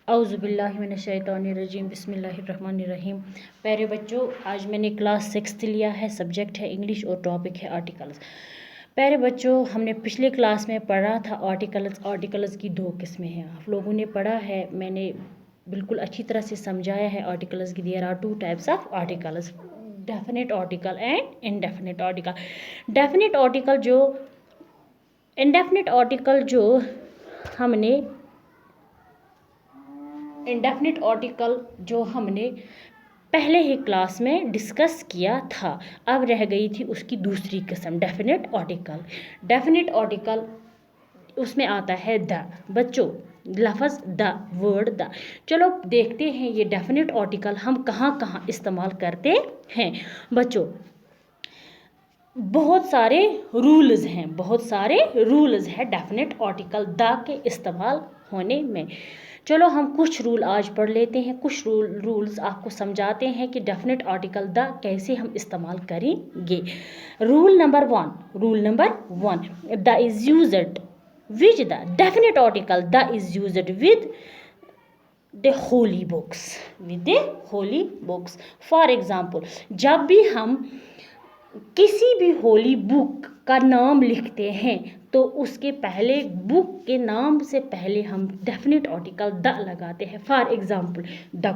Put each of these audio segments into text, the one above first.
औज़ुबिल्लाहिमिनश्शैतानिर्रजीम बिस्मिल्लाहिर्रहमानिर्रहीम। प्यारे बच्चों, आज मैंने क्लास 6 लिया है। सब्जेक्ट है इंग्लिश और टॉपिक है आर्टिकल्स। प्यारे बच्चों, हमने पिछले क्लास में पढ़ा था आर्टिकल्स। आर्टिकल्स की दो किस्में हैं, आप लोगों ने पढ़ा है, मैंने बिल्कुल अच्छी तरह से समझाया है आर्टिकल्स की। There are two types of articles, definite article and indefinite article. Definite article जो इनडेफिनेट आर्टिकल जो हमने इंडेफिनिट आर्टिकल जो हमने पहले ही क्लास में डिस्कस किया था। अब रह गई थी उसकी दूसरी किस्म, डेफिनेट आर्टिकल। डेफिनेट आर्टिकल उसमें आता है द। बच्चों, लफ्ज़ द, वर्ड द। चलो देखते हैं ये डेफिनेट आर्टिकल हम कहाँ कहाँ इस्तेमाल करते हैं। बच्चों, बहुत सारे रूल्स हैं डेफिनेट आर्टिकल द के इस्तेमाल होने में। चलो हम कुछ रूल आज पढ़ लेते हैं, कुछ रूल्स आपको समझाते हैं कि डेफिनेट आर्टिकल द कैसे हम इस्तेमाल करेंगे। Rule number one, the is used which the definite article the is used with the holy books. For example, जब भी हम किसी भी होली बुक का नाम लिखते हैं तो उसके पहले, बुक के नाम से पहले हम डेफिनेट आर्टिकल द लगाते हैं। For example, the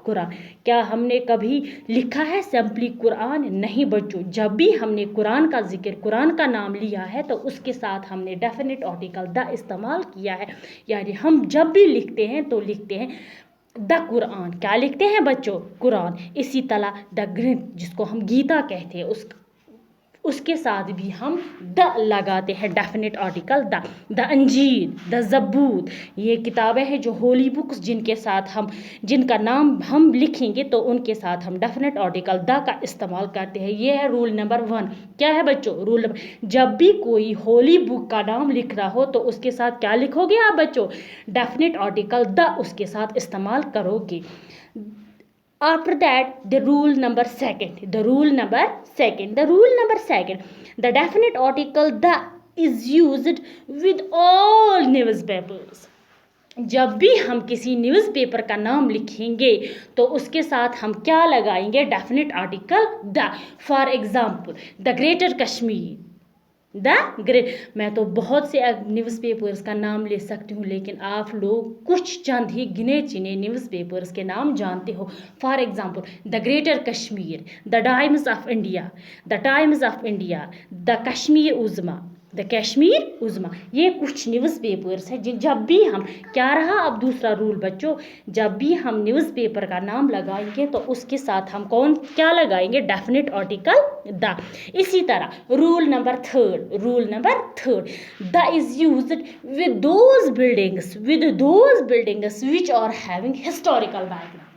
Quran. क्या हमने कभी लिखा है सिंपली कुरान? नहीं बच्चों, जब भी हमने कुरान का जिक्र, कुरान का नाम लिया है तो उसके साथ हमने डेफिनेट आर्टिकल द इस्तेमाल किया है। यानी हम जब भी लिखते हैं तो लिखते हैं द कुरान। क्या लिखते हैं बच्चों? कुरान। इसी तरह द ग्रंथ, जिसको हम गीता कहते हैं, उसके साथ भी हम द लगाते हैं, डेफिनेट आर्टिकल द अंजीर, द ज़बूर। ये किताबें हैं जो होली बुक्स, जिनका नाम हम लिखेंगे तो उनके साथ हम डेफिनेट आर्टिकल द का इस्तेमाल करते हैं। ये है रूल नंबर 1। क्या है बच्चों? रूल नंबर, जब भी कोई होली बुक का नाम लिख रहा हो तो उसके साथ क्या लिखोगे आप बच्चों? डेफिनेट आर्टिकल द उसके साथ इस्तेमाल करोगे। After that, the rule number second, the definite article the is used with all newspapers. जब भी हम किसी न्यूज़पेपर का नाम लिखेंगे तो उसके साथ हम क्या लगाएंगे? Definite article the. For example, the Greater Kashmir, मैं तो बहुत से न्यूज़पेपर्स का नाम ले सकती हूँ, लेकिन आप लोग कुछ चंद ही गिने चुने न्यूज़पेपर्स के नाम जानते हो। For example, the Greater Kashmir, the Times of India, the Kashmir Uzma. ये कुछ न्यूज़पेपर्स हैं जब भी हम, क्या रहा अब दूसरा रूल बच्चों, जब भी हम न्यूज़पेपर का नाम लगाएंगे तो उसके साथ हम क्या लगाएंगे? Definite article the. इसी तरह rule number third, the is used with those buildings which are having historical background.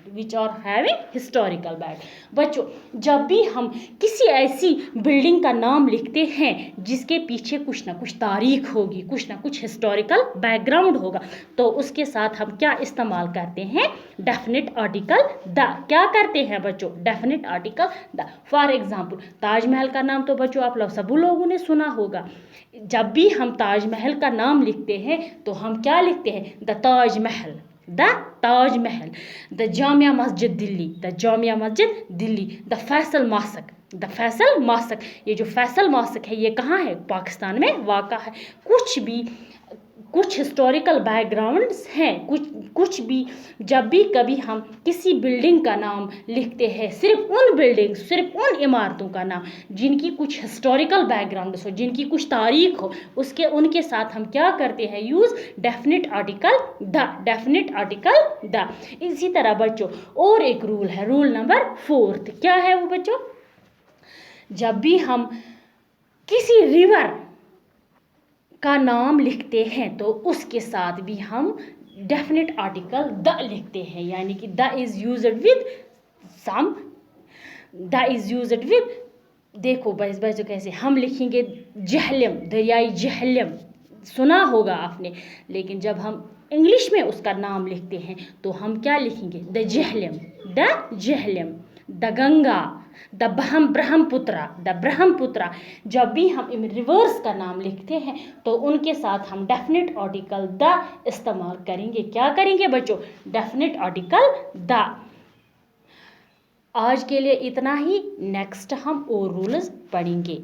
बच्चों, जब भी हम किसी ऐसी बिल्डिंग का नाम लिखते हैं जिसके पीछे कुछ ना कुछ तारीख होगी, कुछ ना कुछ हिस्टोरिकल बैकग्राउंड होगा, तो उसके साथ हम क्या इस्तेमाल करते हैं? Definite article the. क्या करते हैं बच्चों? Definite article the. For example, Taj Mahal का नाम तो बच्चों आप सभी लोगों ने सुना होगा। जब भी हम ताजमहल का नाम लिखते हैं तो हम क्या लिखते हैं? The Taj Mahal, the Jamia Masjid Delhi, the Faisal mask. ये जो फैसल मास्क है ये कहाँ है? पाकिस्तान में वाक़ा है। कुछ हिस्टोरिकल बैकग्राउंड्स हैं, कुछ भी, जब भी कभी हम किसी बिल्डिंग का नाम लिखते हैं, सिर्फ उन इमारतों का नाम जिनकी कुछ हिस्टोरिकल बैकग्राउंड्स हो, जिनकी कुछ तारीख हो, उनके साथ हम क्या करते हैं? Use definite article the. इसी तरह बच्चों और एक रूल है, रूल नंबर 4। क्या है वो बच्चों? जब भी हम किसी रिवर का नाम लिखते हैं तो उसके साथ भी हम डेफिनेट आर्टिकल द लिखते हैं। यानी कि द इज यूज्ड विद, देखो बच्चों कैसे हम लिखेंगे? जहलम, दरियाई जहलम, सुना होगा आपने, लेकिन जब हम इंग्लिश में उसका नाम लिखते हैं तो हम क्या लिखेंगे? द जहलम, द गंगा, हम ब्रह्मपुत्रा, द ब्रह्मपुत्रा। जब भी हम रिवर्स का नाम लिखते हैं तो उनके साथ हम डेफिनेट आर्टिकल द इस्तेमाल करेंगे। क्या करेंगे बच्चों? Definite article the. आज के लिए इतना ही, नेक्स्ट हम और रूल्स पढ़ेंगे।